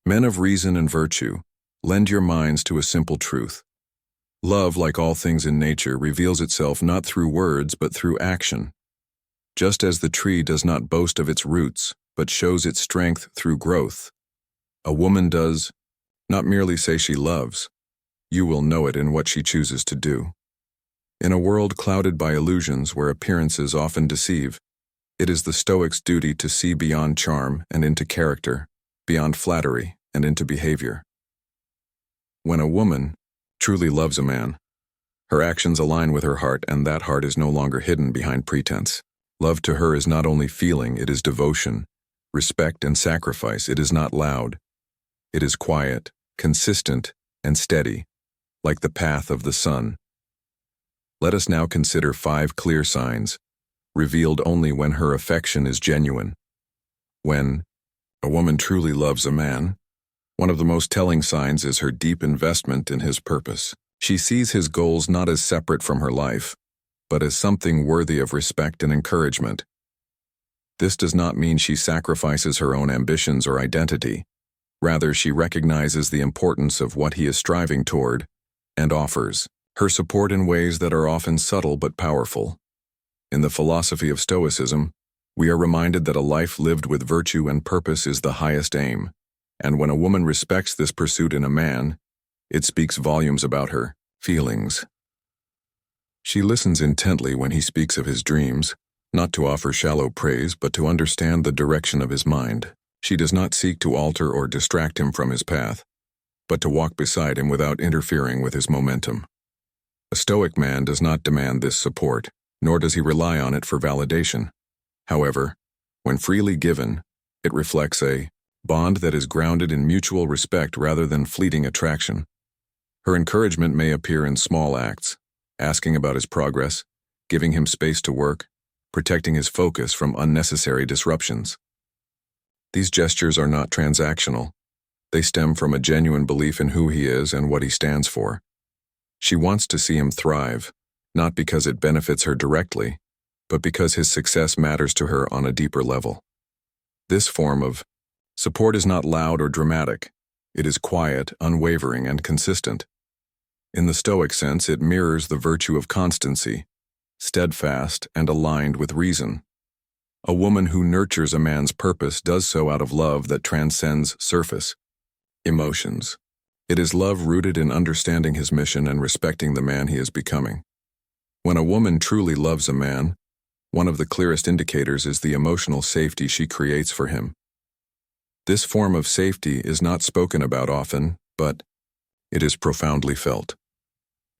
Men of reason and virtue, lend your minds to a simple truth. Love, like all things in nature, reveals itself not through words but through action. Just as the tree does not boast of its roots, but shows its strength through growth, a woman does not merely say she loves. You will know it in what she chooses to do. In a world clouded by illusions where appearances often deceive, it is the Stoic's duty to see beyond charm and into character, beyond flattery and into behavior. When a woman truly loves a man, her actions align with her heart, and that heart is no longer hidden behind pretense. Love to her is not only feeling, it is devotion, respect, and sacrifice. It is not loud. It is quiet, consistent, and steady, like the path of the sun. Let us now consider 5 clear signs, revealed only when her affection is genuine. When a woman truly loves a man, one of the most telling signs is her deep investment in his purpose. She sees his goals not as separate from her life, but as something worthy of respect and encouragement. This does not mean she sacrifices her own ambitions or identity. Rather, she recognizes the importance of what he is striving toward and offers her support in ways that are often subtle but powerful. In the philosophy of Stoicism, we are reminded that a life lived with virtue and purpose is the highest aim, and when a woman respects this pursuit in a man, it speaks volumes about her feelings. She listens intently when he speaks of his dreams, not to offer shallow praise but to understand the direction of his mind. She does not seek to alter or distract him from his path, but to walk beside him without interfering with his momentum. A Stoic man does not demand this support, nor does he rely on it for validation. However, when freely given, it reflects a bond that is grounded in mutual respect rather than fleeting attraction. Her encouragement may appear in small acts, asking about his progress, giving him space to work, protecting his focus from unnecessary disruptions. These gestures are not transactional. They stem from a genuine belief in who he is and what he stands for. She wants to see him thrive, not because it benefits her directly, but because his success matters to her on a deeper level. This form of support is not loud or dramatic. It is quiet, unwavering, and consistent. In the Stoic sense, it mirrors the virtue of constancy, steadfast and aligned with reason. A woman who nurtures a man's purpose does so out of love that transcends surface emotions. It is love rooted in understanding his mission and respecting the man he is becoming. When a woman truly loves a man, one of the clearest indicators is the emotional safety she creates for him. This form of safety is not spoken about often, but it is profoundly felt.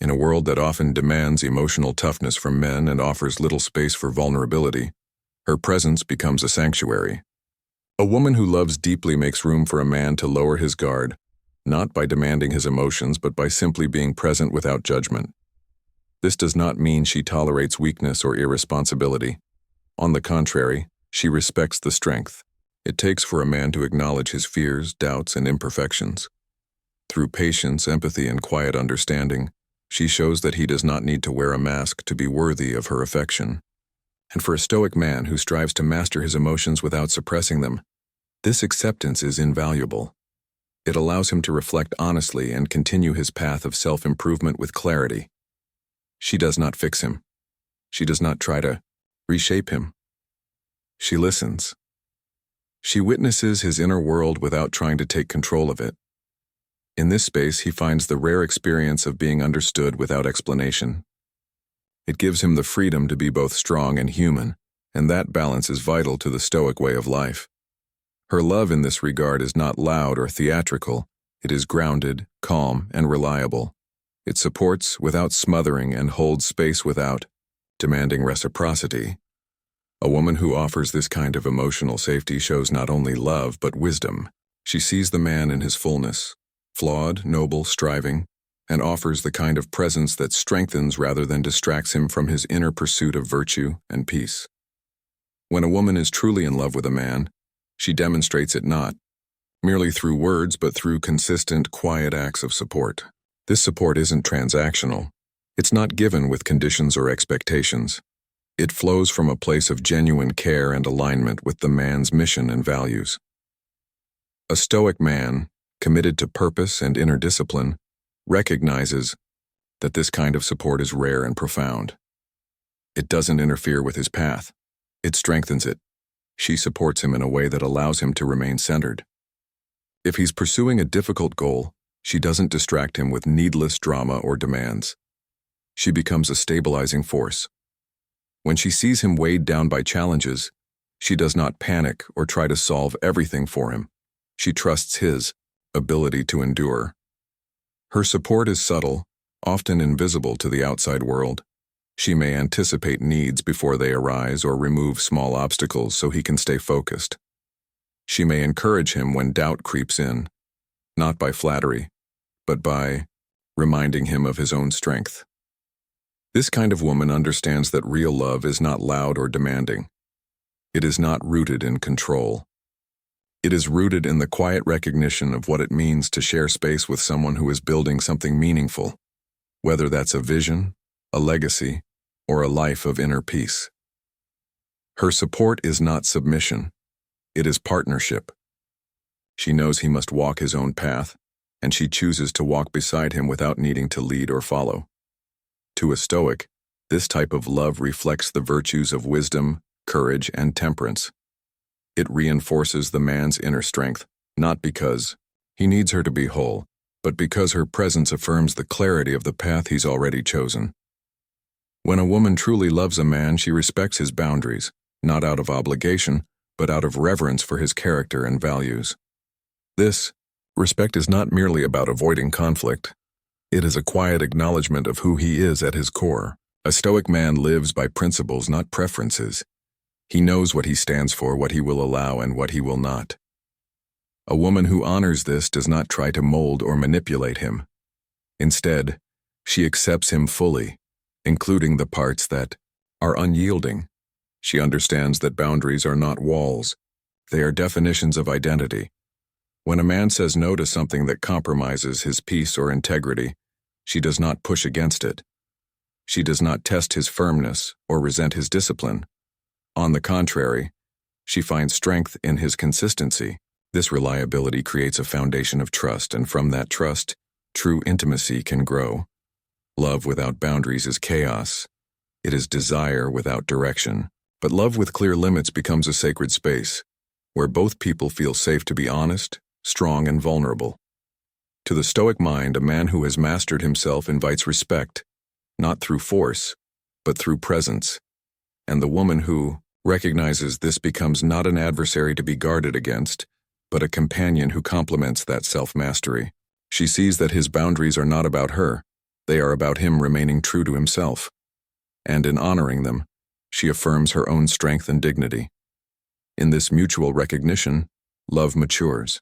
In a world that often demands emotional toughness from men and offers little space for vulnerability, her presence becomes a sanctuary. A woman who loves deeply makes room for a man to lower his guard, not by demanding his emotions but by simply being present without judgment. This does not mean she tolerates weakness or irresponsibility. On the contrary, she respects the strength it takes for a man to acknowledge his fears, doubts, and imperfections. Through patience, empathy, and quiet understanding, she shows that he does not need to wear a mask to be worthy of her affection. And for a Stoic man who strives to master his emotions without suppressing them, this acceptance is invaluable. It allows him to reflect honestly and continue his path of self-improvement with clarity. She does not fix him. She does not try to reshape him. She listens. She witnesses his inner world without trying to take control of it. In this space, he finds the rare experience of being understood without explanation. It gives him the freedom to be both strong and human, and that balance is vital to the Stoic way of life. Her love in this regard is not loud or theatrical. It is grounded, calm, and reliable. It supports without smothering and holds space without demanding reciprocity. A woman who offers this kind of emotional safety shows not only love but wisdom. She sees the man in his fullness, flawed, noble, striving, and offers the kind of presence that strengthens rather than distracts him from his inner pursuit of virtue and peace. When a woman is truly in love with a man, she demonstrates it not merely through words but through consistent, quiet acts of support. This support isn't transactional. It's not given with conditions or expectations. It flows from a place of genuine care and alignment with the man's mission and values. A Stoic man committed to purpose and inner discipline, recognizes that this kind of support is rare and profound. It doesn't interfere with his path. It strengthens it. She supports him in a way that allows him to remain centered. If he's pursuing a difficult goal, she doesn't distract him with needless drama or demands. She becomes a stabilizing force. When she sees him weighed down by challenges, she does not panic or try to solve everything for him. She trusts his ability to endure. Her support is subtle, often invisible to the outside world. She may anticipate needs before they arise or remove small obstacles so he can stay focused. She may encourage him when doubt creeps in, not by flattery, but by reminding him of his own strength. This kind of woman understands that real love is not loud or demanding. It is not rooted in control. It is rooted in the quiet recognition of what it means to share space with someone who is building something meaningful, whether that's a vision, a legacy, or a life of inner peace. Her support is not submission. It is partnership. She knows he must walk his own path, and she chooses to walk beside him without needing to lead or follow. To a Stoic, this type of love reflects the virtues of wisdom, courage, and temperance. It reinforces the man's inner strength, not because he needs her to be whole, but because her presence affirms the clarity of the path he's already chosen. When a woman truly loves a man, she respects his boundaries, not out of obligation, but out of reverence for his character and values. This respect is not merely about avoiding conflict. It is a quiet acknowledgement of who he is at his core. A Stoic man lives by principles, not preferences. He knows what he stands for, what he will allow, and what he will not. A woman who honors this does not try to mold or manipulate him. Instead, she accepts him fully, including the parts that are unyielding. She understands that boundaries are not walls. They are definitions of identity. When a man says no to something that compromises his peace or integrity, she does not push against it. She does not test his firmness or resent his discipline. On the contrary, she finds strength in his consistency. This reliability creates a foundation of trust, and from that trust, true intimacy can grow. Love without boundaries is chaos. It is desire without direction. But love with clear limits becomes a sacred space, where both people feel safe to be honest, strong, and vulnerable. To the Stoic mind, a man who has mastered himself invites respect, not through force, but through presence. And the woman who recognizes this becomes not an adversary to be guarded against, but a companion who complements that self-mastery. She sees that his boundaries are not about her. They are about him remaining true to himself. And in honoring them, she affirms her own strength and dignity. In this mutual recognition, love matures.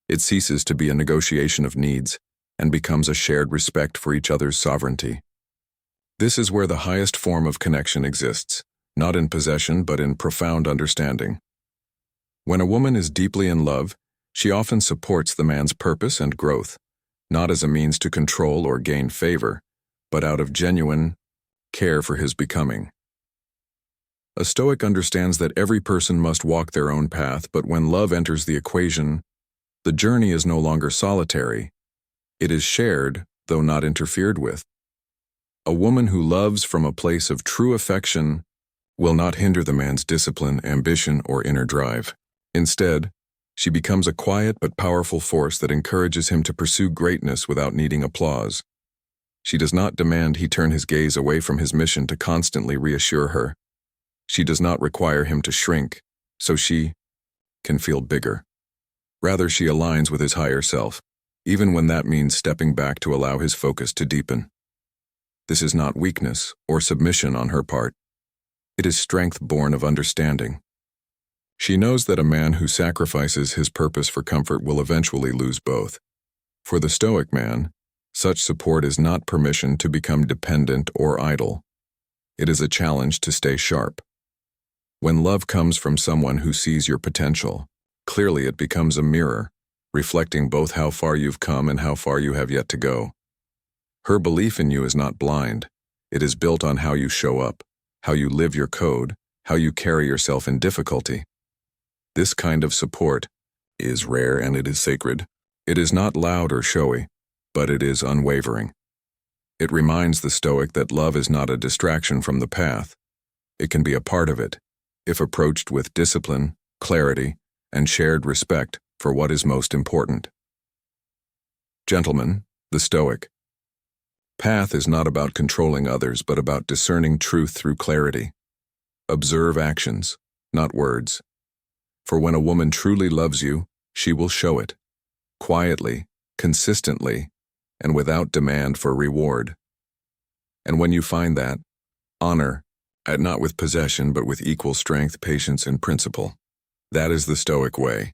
It ceases to be a negotiation of needs and becomes a shared respect for each other's sovereignty. This is where the highest form of connection exists, not in possession but in profound understanding. When a woman is deeply in love, she often supports the man's purpose and growth, not as a means to control or gain favor, but out of genuine care for his becoming. A Stoic understands that every person must walk their own path, but when love enters the equation, the journey is no longer solitary. It is shared, though not interfered with. A woman who loves from a place of true affection will not hinder the man's discipline, ambition, or inner drive. Instead, she becomes a quiet but powerful force that encourages him to pursue greatness without needing applause. She does not demand he turn his gaze away from his mission to constantly reassure her. She does not require him to shrink, so she can feel bigger. Rather, she aligns with his higher self, even when that means stepping back to allow his focus to deepen. This is not weakness or submission on her part. It is strength born of understanding. She knows that a man who sacrifices his purpose for comfort will eventually lose both. For the Stoic man, such support is not permission to become dependent or idle. It is a challenge to stay sharp. When love comes from someone who sees your potential, clearly it becomes a mirror, reflecting both how far you've come and how far you have yet to go. Her belief in you is not blind. It is built on how you show up, how you live your code, how you carry yourself in difficulty. This kind of support is rare and it is sacred. It is not loud or showy, but it is unwavering. It reminds the Stoic that love is not a distraction from the path. It can be a part of it, if approached with discipline, clarity, and shared respect for what is most important. Gentlemen, the Stoic. Path is not about controlling others, but about discerning truth through clarity. Observe actions, not words. For when a woman truly loves you, she will show it, quietly, consistently, and without demand for reward. And when you find that, honor, not with possession but with equal strength, patience, and principle. That is the Stoic way.